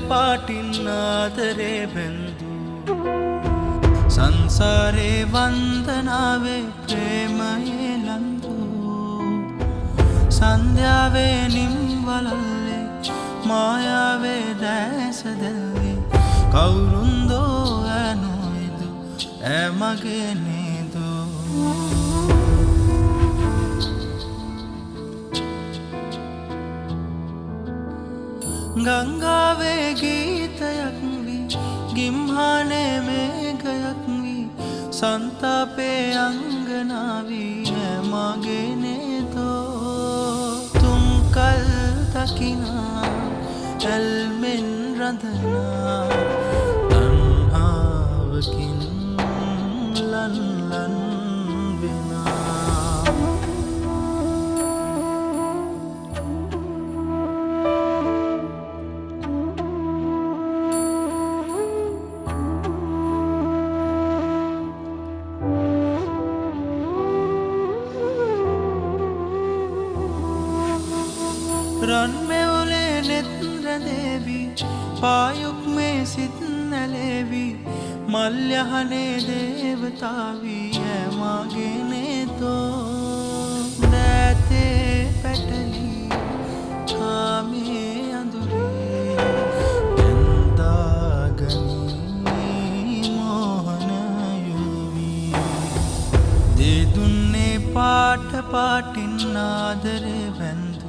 පාටින් ආදරේ බැඳු සංසාරේ වන්දනාවේ ප්‍රේමයේ ලන්දු සන්ධ්‍යාවේ නිම්වලල්ලේ මායාවේ දැස දැල්වේ කවුරුන්දෝ ඇනොයිදු ඇමගේ නේදෝ ගංගාවේ ගීතයක් වී ගිම්හානේ මේඝයක් වී සන්තාපේ අංගනාවී ඇමගේ නේදෝ තුන්කල් දකිනා ඇල්මෙන් රඳනා තණ්හාවකින් ලන් ලන් වෙනා रन में ओले नेत्र देवी पायुक में सित नलेवी मल्यहने देवतावी है मागे ने तो दैते पेटली कामे अंदुरी गंदागनी मोहन युवी दे दुन्ने पाट पाटिन आदरे बंधु